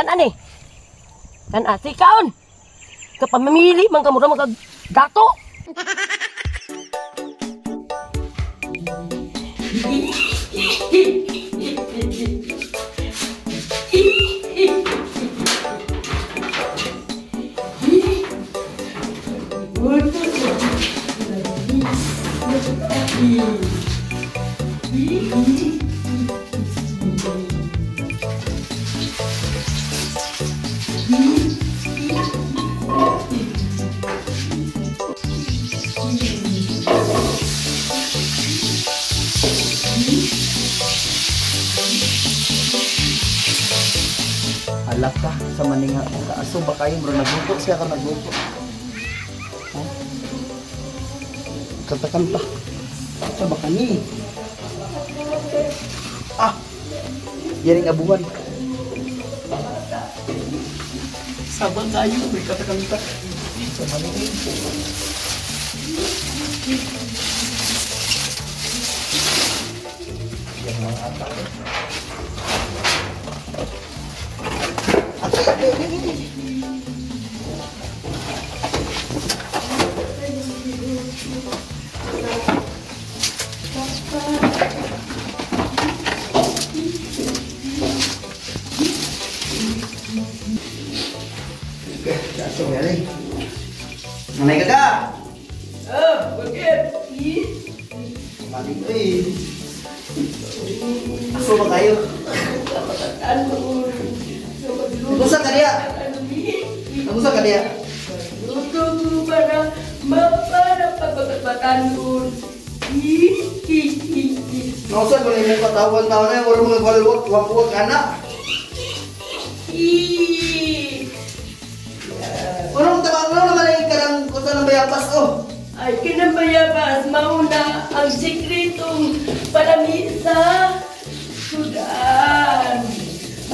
Kan ani? Kan ati kaon. Kapamimili man ka mura gato. Halak ka sa maninga. Kaaso ba kayo bro? Nagluto siya ka nagluto. Oh. Kanta-kanta. Ito ba kani? Ah! Yaring abuhan. Sabang kayo. May kanta-kanta. Sa maninga. Yan mga atak. Nanay ka ka? Bakit? Mati ko eh. Aso ba kayo? Nagusa ka diya? Nagusa ka diya? Luto ko para pagkakatanon. Nausan ko na yung patawan-tawan na yung wala mga walwak-walwak anak. Ano naman yung karang kusa ng bayapas oh? Ay, kinabayabas, mauna ang sikretong palamisa. Sudan.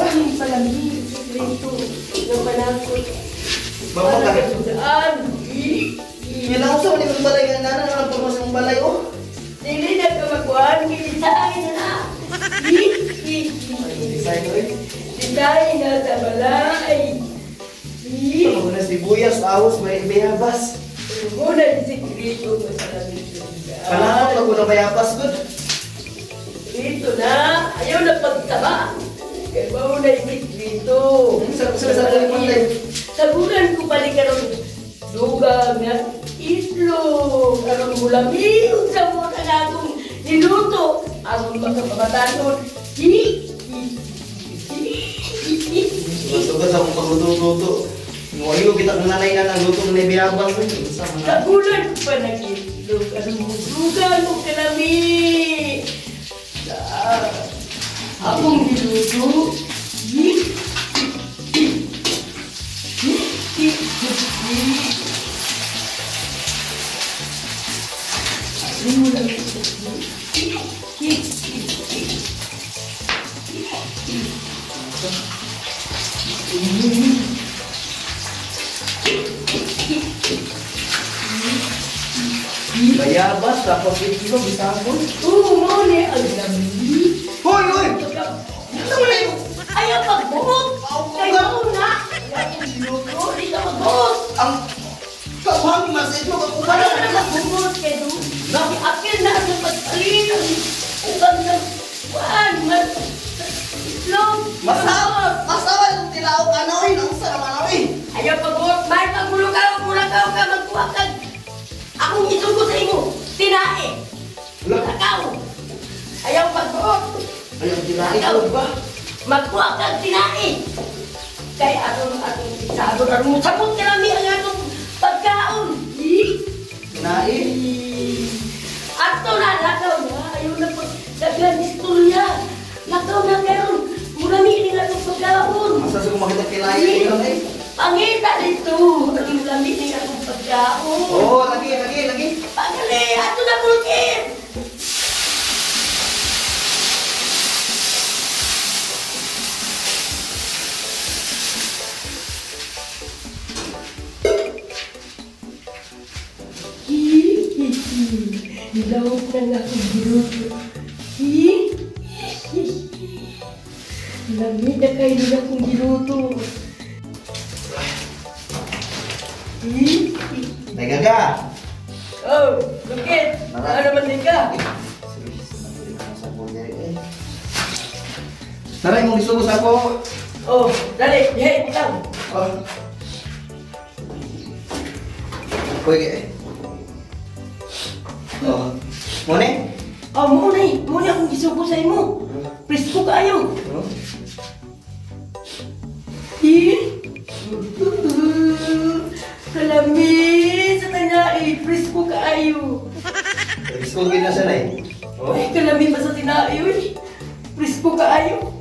Ang palamisa, sikreto ng panakot. Bapak ka? Sudan. Yan lang usa, wala yung balay ka na ang pagmas ng balay oh. Dili na ka magkuhan, gibisahin na. Design ko eh. Bisahin na sa balay. Ito na sibuyas, ahos, may bayabas. Muna yung sikreto ng palamisa. Panakot ako na bayabas good. Ito na, ayaw na pagtaba. Kaya mauna yung sikreto. Sa pagpantay. Sabunan ko balik karong dugang at itlog. Karong bulami, sa mga kanatong niluto. Ang mga pamatanon. Sugat sa akong pagluto-luto. Ngayon kita ng nanay na nagluto ng nabiyabas. Sabunan ko pa nag-itlog. Karong dugang mo kalami. Akong niluto. Bayabas, tapos ito bisa ako. Mo ni ang lami. Hoy, hoy! Ayaw pagbuhok! Kayo na! Luto, di ka magbuhok! Ang kabang mas ito ako Ano na magbuhok kayo? Akil na ang pagpalit! Ang ganda! Kuan! Itlog! Masawa yung tilaw ka na oy, nang sa naman oy. Ayaw pagbuhok! May pagmulakaw ka magkuha ka! Akong isugo sa imo! Tinae! Mulakaw! Ayaw pagbuhok! Ayaw tinahin ko ba? Magkuha kang tinae. Kaya atong isabot ang sabot ka namin ang atong pagkaon. Tinahin? Ato na, lakaw na. Ayaw na pagdagan istorya. Lakaw na karon. Murami ni atong pagkaon. Masa ko makita tinahin ko eh. Pangita dito. Ang murami ni atong pagkaon. Oh, lagi. Pagali, ato na bulkin. Nilawag na nga akong giluto. Lamig na kainin akong giluto. Nagaga! Oh, bakit? Ano naman din ka? Tara, mong isulos ako. Oh, dali, dihay, lang. Oh. Pwede. Oh. Mone? Oh, muna akong gisugo sa imo. Presko kayo. Oh. Kalami sa tinai, presko kayo. Gusto ko na siya na eh. Oh. Ay, kalami pa sa tinai, uy. Presko kayo.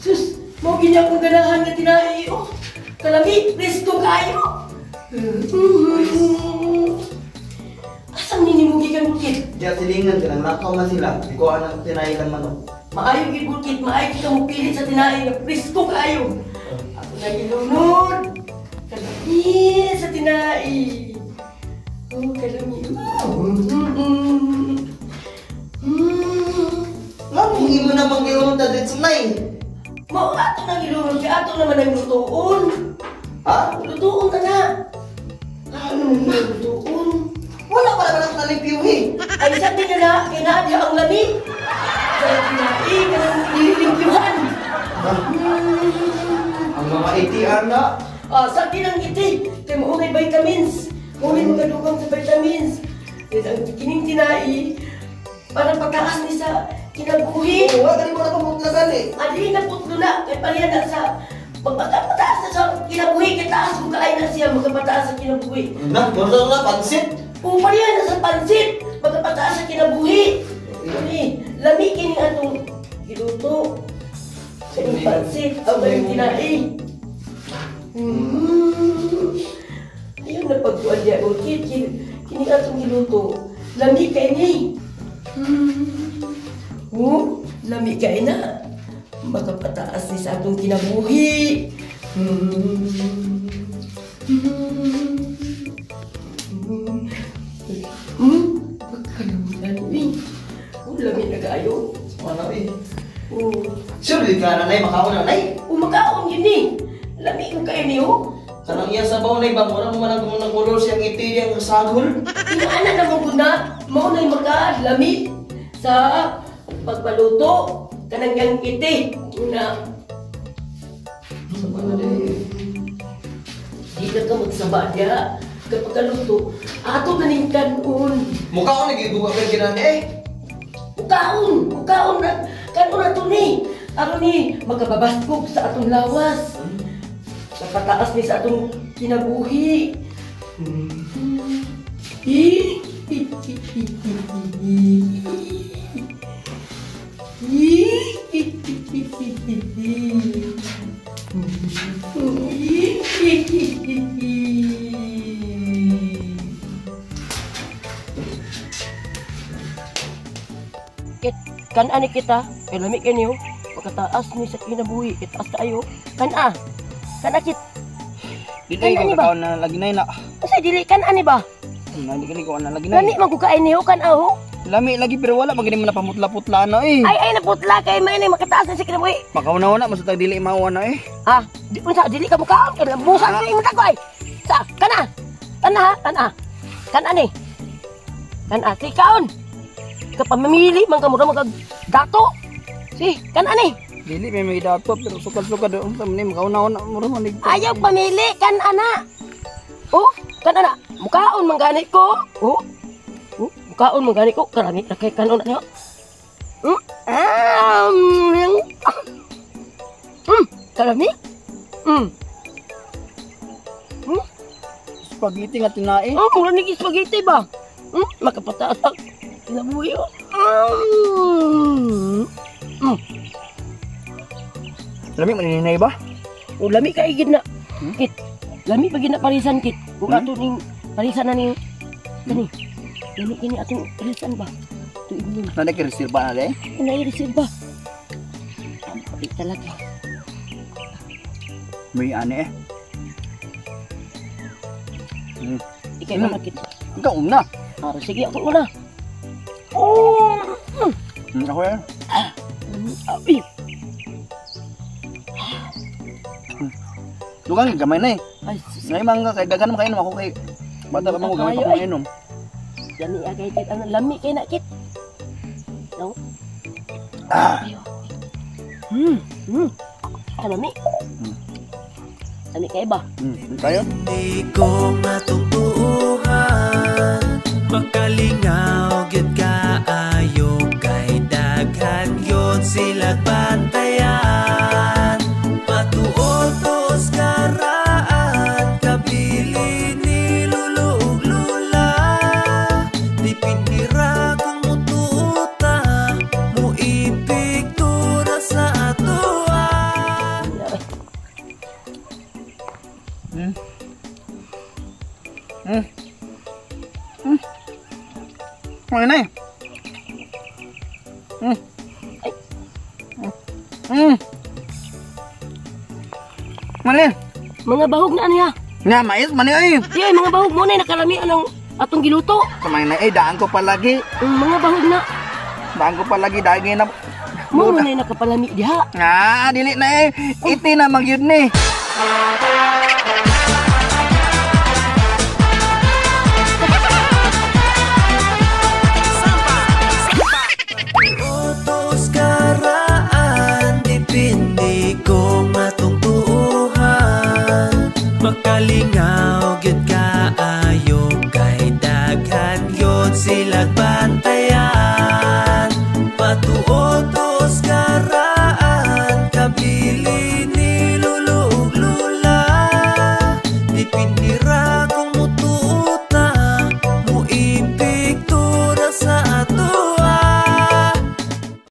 Sus, mau gina akong ganahan na tinai, oh. Kalami, presko kayo. Asang ninimugi kang bukit? Diya silingan ka lang, nakaw man sila. Ikaw ang tinahilan man o. Maayo gid bukit, maayo kita mo pilit sa tinai nga presko kayo. Ako na ginunod. Kalami sa tinai. Oh, kalami. Nga, hindi mo naman gilunod na dito na eh. Mao ato na ginunod, kaya ato naman ang lutuon. Ha? Lutuon ka na. Ano naman ang lutuon? Wala pa naman ako nalimpiyuhin. Ay, sabi na na, kinaadya ang lamig. Sa tinai, kanang nililimpyuhan. Ang mga itian na. Sabi ng iti, kaya maunay vitamins. Maunay magalugang sa vitamins. Ang kining tinai, parang pagkakas ni sa kinabuhi. Oo, wala mo na pamutlagan eh. Adi na putlo na, kaya parihan na sa pagpataas na sa kinabuhi, kaya taas mo kaay na siya, magkapataas sa kinabuhi. Na, doon na pansit. Kung parihan na sa pansit, magkapataas sa kinabuhi. Lami kini atong giluto. Sa yung pansit, ang yung tinai. Ayun na pagkuhan niya, orchid, kini atong giluto. Lami kay ni. Lami kay na. Magkapataas ni sa atong kinabuhi. Pagkalamutan ni. Lami na kayo. Ano eh? Sure, di ka nanay, makaon na nanay. Umakaon yun eh. Lami ko kayo niyo. Kanang iya sa baw na ibang mura mo man ang kulor siyang iti yung sagol. Inaanak na mo na, maunay maka-lami sa pagpaluto. Kanang yang iti. Una. Di na ka magsaba niya. Kapag kaluto, ato na ning kanon. Mukha ko nagibuka ka ginani eh. Ukaon na. Kanon na to ni. Ano ni, magkababaskog sa atong lawas. Napataas ni sa atong kinabuhi. Kan-ani kita, kay lami kay niyo, pagkataas ni sa kinabuhi, itaas tayo. Kan-a. Kan-akit. Dili ko kaon na lagi na. Kasi dili kan-ani ba? Dili ko na lagi na. Lami man ko kain niyo, kan-aho. Lami lagi pero wala magini man napamutla-putla na eh. Ay naputla kay may makataas na sa kinabuhi. Makauna-una masutag dili mao na eh. Di unsa dili ka mo kaon, kay lambusan sa imong tagoy. Sa kana. Kana ha, kana. Kan-ani. Kan-a, si kaon. Kapamimili man ka mo magag dato. Si, kan-ani. Dili may dato pero sukad-sukad on sa ni makauna-una mo man lig. Ayaw pamili, kan-ana. Kan-ana. Mukaon man gani ko. Mukaon man gani ko. Karami na kay kanon niyo. Karami? Spaghetti nga tinae. Mura ni spaghetti ba? Makapataas ang kinabuhi. Lami maninay ba? Lami ka igid na. Kit. Lami pa gid na parisan kit. Kung ato ning parisan na ning kani. Lami kini atong parisan ba? Tuig mo. Nanda ka reserva na dai. Nai-receive ba? Ang palit talaga. May ane eh. Ikay ba nakit? Ikaw una. Sige ako muna. Ako yan. Abi. Dugang gamay na eh. Ay, sus. Ngay mangga kay dagan mo kainom ako kay bata pa mo gamay pa ko mainom. Dami agay kit ano lami kay na kit. No? Ah. Ayo. Lami. Lami kay ba? Tayo. Di ko matutuhan makalingaw gyud kaayo kay daghan gyud sila bantayan patuotos karaan kabili ni lulo ug lula di pinira kung mututa mo ipigtura sa atoa. Ano na eh? Mali. Mga bahog na niya. Nga, mais, mani ay. Di ay mga bahog mo na nakalami anong atong giluto. Kamay na eh, daan ko palagi. Mga bahog na. Daan ko palagi, dagi na. Mo na nakapalami diha. Nga, dili na eh. Iti na magyud ni.